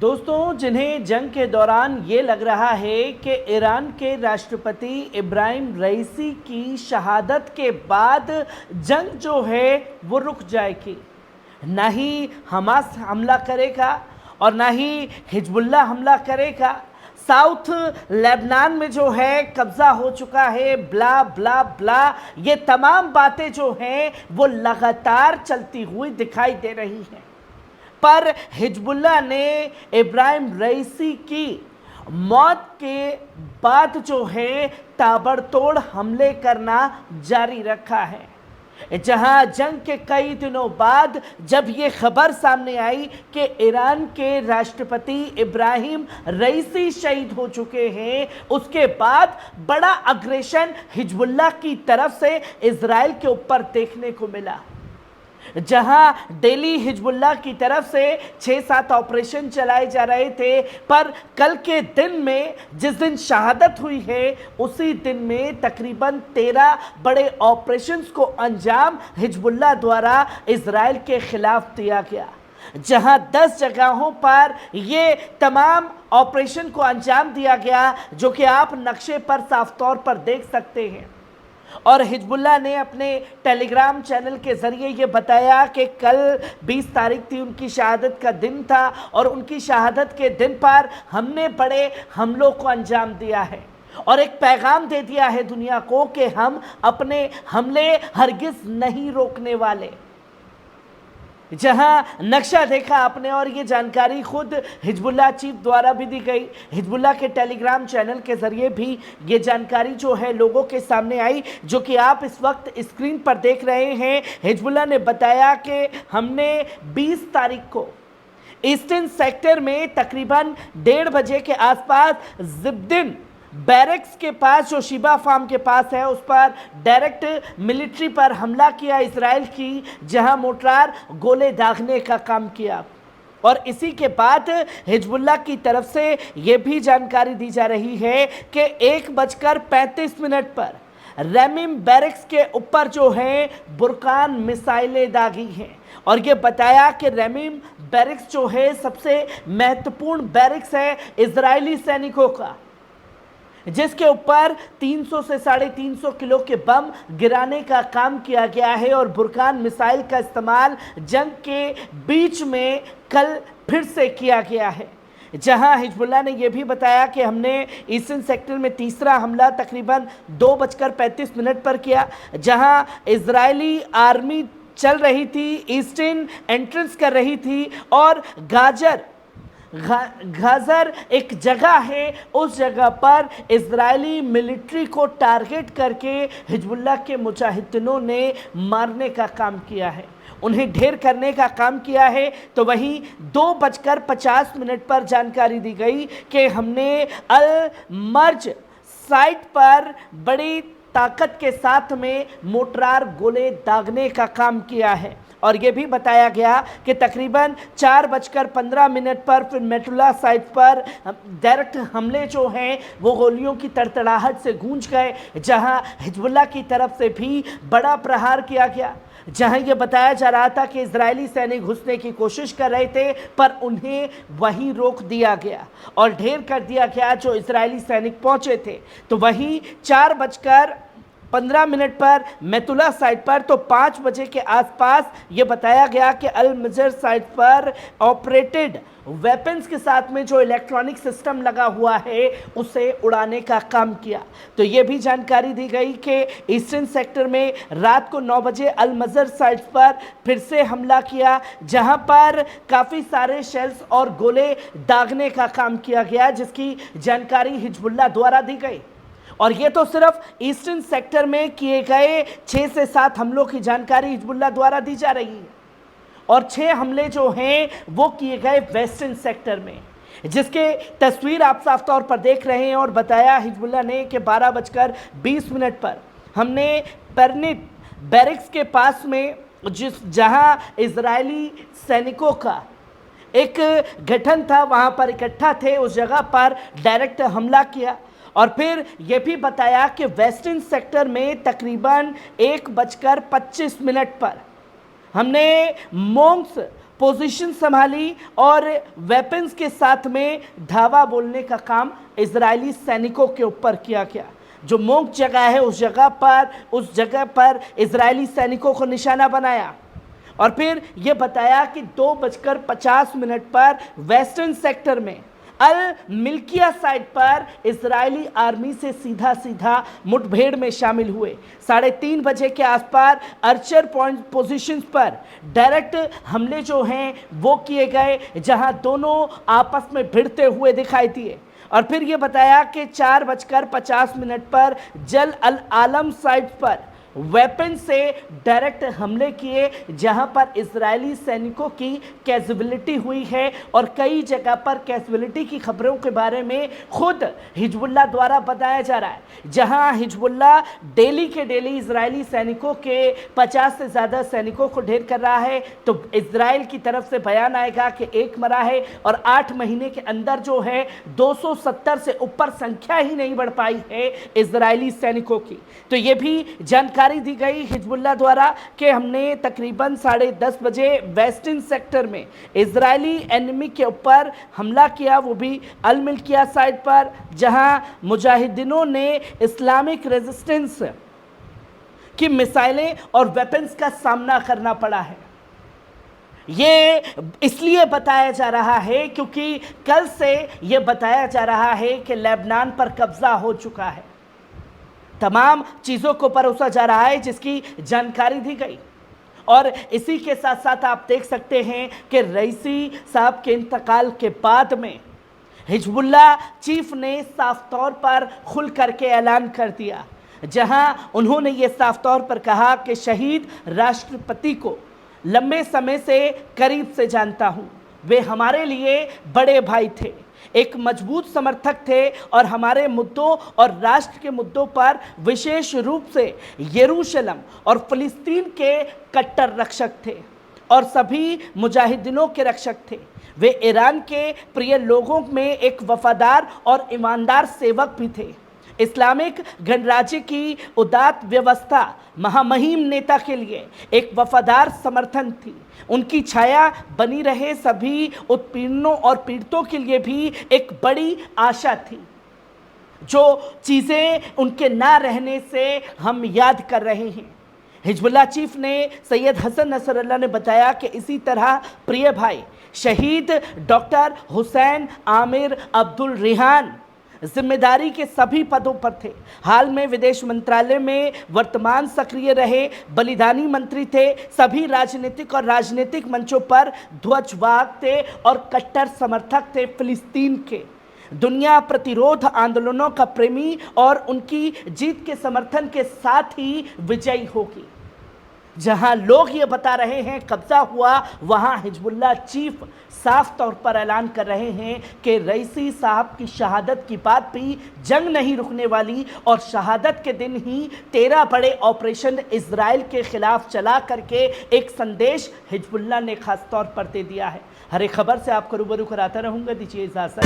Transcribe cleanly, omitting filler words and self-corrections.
दोस्तों, जिन्हें जंग के दौरान ये लग रहा है कि ईरान के राष्ट्रपति इब्राहिम रईसी की शहादत के बाद जंग जो है वो रुक जाएगी, ना ही हमास हमला करेगा और ना ही हिजबुल्लाह हमला करेगा। साउथ लेबनान में जो है कब्जा हो चुका है, ब्ला ब्ला ब्ला, ये तमाम बातें जो हैं वो लगातार चलती हुई दिखाई दे रही हैं। पर हिजबुल्लाह ने इब्राहिम रईसी की मौत के बाद जो है ताबड़तोड़ हमले करना जारी रखा है। जहां जंग के कई दिनों बाद जब ये खबर सामने आई कि ईरान के राष्ट्रपति इब्राहिम रईसी शहीद हो चुके हैं, उसके बाद बड़ा अग्रेशन हिजबुल्लाह की तरफ से इजराइल के ऊपर देखने को मिला। जहां डेली हिजबुल्लाह की तरफ से 6-7 ऑपरेशन चलाए जा रहे थे, पर कल के दिन में जिस दिन शहादत हुई है उसी दिन में तकरीबन 13 बड़े ऑपरेशंस को अंजाम हिजबुल्लाह द्वारा इजराइल के खिलाफ दिया गया। जहां 10 जगहों पर ये तमाम ऑपरेशन को अंजाम दिया गया, जो कि आप नक्शे पर साफ तौर पर देख सकते हैं। और हिजबुल्लाह ने अपने टेलीग्राम चैनल के ज़रिए ये बताया कि कल 20 तारीख थी, उनकी शहादत का दिन था और उनकी शहादत के दिन पर हमने बड़े हमलों को अंजाम दिया है और एक पैगाम दे दिया है दुनिया को कि हम अपने हमले हरगिज़ नहीं रोकने वाले। जहां नक्शा देखा आपने और ये जानकारी खुद हिजबुल्लाह चीफ द्वारा भी दी गई, हिजबुल्लाह के टेलीग्राम चैनल के ज़रिए भी ये जानकारी जो है लोगों के सामने आई, जो कि आप इस वक्त स्क्रीन पर देख रहे हैं। हिजबुल्लाह ने बताया कि हमने 20 तारीख को ईस्टर्न सेक्टर में तकरीबन 1:30 बजे के आसपास जिब्दिन बैरक्स के पास, जो शिबा फार्म के पास है, उस पर डायरेक्ट मिलिट्री पर हमला किया इजराइल की, जहां मोर्टार गोले दागने का काम किया। और इसी के बाद हिजबुल्लाह की तरफ से यह भी जानकारी दी जा रही है कि 1:35 पर रेमिम बैरक्स के ऊपर जो है बुरकान मिसाइलें दागी हैं और ये बताया कि रेमिम बैरक्स जो है सबसे महत्वपूर्ण बैरक्स है इजरायली सैनिकों का, जिसके ऊपर 300 से 350 किलो के बम गिराने का काम किया गया है। और बुरकान मिसाइल का इस्तेमाल जंग के बीच में कल फिर से किया गया है। जहां हिजबुल्लाह ने यह भी बताया कि हमने ईस्टर्न सेक्टर में तीसरा हमला तकरीबन 2:35 पर किया, जहां इजरायली आर्मी चल रही थी, ईस्टर्न एंट्रेंस कर रही थी और गाजर एक जगह है, उस जगह पर इजरायली मिलिट्री को टारगेट करके हिजबुल्लाह के मुजाहिदीनों ने मारने का काम किया है, उन्हें ढेर करने का काम किया है। तो वहीं 2:50 पर जानकारी दी गई कि हमने अल मर्ज साइट पर बड़ी ताकत के साथ में मोर्टार गोले दागने का काम किया है। और ये भी बताया गया कि तकरीबन 4:15 पर फिर मेटुल्ला साइट पर डायरेक्ट हमले जो हैं वो गोलियों की तड़तड़ाहट से गूंज गए, जहां हिजबुल्लाह की तरफ से भी बड़ा प्रहार किया गया। जहां ये बताया जा रहा था कि इजरायली सैनिक घुसने की कोशिश कर रहे थे, पर उन्हें वहीं रोक दिया गया और ढेर कर दिया गया जो इजरायली सैनिक पहुंचे थे। तो वहीं 4:15 पर मेतुल्ला साइट पर, तो 5 बजे के आसपास ये बताया गया कि अल मजर साइट पर ऑपरेटेड वेपन्स के साथ में जो इलेक्ट्रॉनिक सिस्टम लगा हुआ है उसे उड़ाने का काम किया। तो ये भी जानकारी दी गई कि ईस्टर्न सेक्टर में रात को 9 बजे अल मजर साइट पर फिर से हमला किया, जहां पर काफ़ी सारे शेल्स और गोले दागने का काम किया गया, जिसकी जानकारी हिजबुल्लाह द्वारा दी गई। और ये तो सिर्फ ईस्टर्न सेक्टर में किए गए 6 से 7 हमलों की जानकारी हिजबुल्लाह द्वारा दी जा रही है और 6 हमले जो हैं वो किए गए वेस्टर्न सेक्टर में, जिसके तस्वीर आप साफ तौर पर देख रहे हैं। और बताया हिजबुल्लाह ने कि 12:20 पर हमने परनिट बैरक्स के पास में जहां इजरायली सैनिकों का एक गठन था, वहां पर इकट्ठा थे, उस जगह पर डायरेक्ट हमला किया। और फिर यह भी बताया कि वेस्टर्न सेक्टर में तकरीबन 1:25 पर हमने मोंग्स पोजीशन संभाली और वेपन्स के साथ में धावा बोलने का काम इजरायली सैनिकों के ऊपर किया गया। जो मोक जगह है उस जगह पर इजरायली सैनिकों को निशाना बनाया और फिर यह बताया कि 2:50 पर वेस्टर्न सेक्टर में अल मिल्किया साइड पर इजरायली आर्मी से सीधा मुठभेड़ में शामिल हुए। 3:30 बजे के आसपास अर्चर पॉइंट पोजीशंस पर डायरेक्ट हमले जो हैं वो किए गए, जहां दोनों आपस में भिड़ते हुए दिखाई दिए। और फिर ये बताया कि 4:50 पर जल अल आलम साइड पर वेपन से डायरेक्ट हमले किए, जहां पर इजरायली सैनिकों की कैजुअलिटी हुई है और कई जगह पर कैजुअलिटी की खबरों के बारे में खुद हिजबुल्लाह द्वारा बताया जा रहा है। जहां हिजबुल्लाह डेली के डेली इजरायली सैनिकों के 50 से ज़्यादा सैनिकों को ढेर कर रहा है, तो इजराइल की तरफ से बयान आएगा कि 1 मरा है और 8 महीने के अंदर जो है 270 से ऊपर संख्या ही नहीं बढ़ पाई है इजरायली सैनिकों की। तो ये भी जानकारी दी गई हिजबुल्लाह द्वारा कि हमने तकरीबन 10:30 बजे वेस्टर्न सेक्टर में इजरायली एनिमी के ऊपर हमला किया, वो भी अल मिल्किया साइड पर, जहां मुजाहिदीनों ने इस्लामिक रेजिस्टेंस की मिसाइलें और वेपन्स का सामना करना पड़ा है। ये इसलिए बताया जा रहा है क्योंकि कल से ये बताया जा रहा है कि लेबनान पर कब्जा हो चुका है। तमाम चीज़ों को परोसा जा रहा है जिसकी जानकारी दी गई। और इसी के साथ साथ आप देख सकते हैं कि रईसी साहब के इंतकाल के बाद में हिजबुल्लाह चीफ ने साफ तौर पर खुल करके ऐलान कर दिया, जहां उन्होंने ये साफ तौर पर कहा कि शहीद राष्ट्रपति को लंबे समय से करीब से जानता हूं, वे हमारे लिए बड़े भाई थे, एक मजबूत समर्थक थे और हमारे मुद्दों और राष्ट्र के मुद्दों पर विशेष रूप से यरूशलेम और फिलिस्तीन के कट्टर रक्षक थे और सभी मुजाहिदीनों के रक्षक थे। वे ईरान के प्रिय लोगों में एक वफादार और ईमानदार सेवक भी थे। इस्लामिक गणराज्य की उदात्त व्यवस्था महामहिम नेता के लिए एक वफादार समर्थन थी। उनकी छाया बनी रहे सभी उत्पीड़नों और पीड़ितों के लिए भी एक बड़ी आशा थी, जो चीज़ें उनके ना रहने से हम याद कर रहे हैं। हिजबुल्लाह चीफ ने सैयद हसन नसरल्लाह ने बताया कि इसी तरह प्रिय भाई शहीद डॉक्टर हुसैन आमिर अब्दुल रिहान जिम्मेदारी के सभी पदों पर थे। हाल में विदेश मंत्रालय में वर्तमान सक्रिय रहे बलिदानी मंत्री थे। सभी राजनीतिक और राजनीतिक मंचों पर ध्वजवाहक थे और कट्टर समर्थक थे फिलिस्तीन के। दुनिया प्रतिरोध आंदोलनों का प्रेमी और उनकी जीत के समर्थन के साथ ही विजयी होगी। जहां लोग ये बता रहे हैं कब्जा हुआ, वहां हिजबुल्लाह चीफ साफ तौर पर ऐलान कर रहे हैं कि रईसी साहब की शहादत की बात भी जंग नहीं रुकने वाली और शहादत के दिन ही 13 बड़े ऑपरेशन इजराइल के खिलाफ चला करके एक संदेश हिजबुल्लाह ने खास तौर पर दे दिया है। हर एक खबर से आपको रूबरू कराता रहूंगा। दीजिए इजाजत।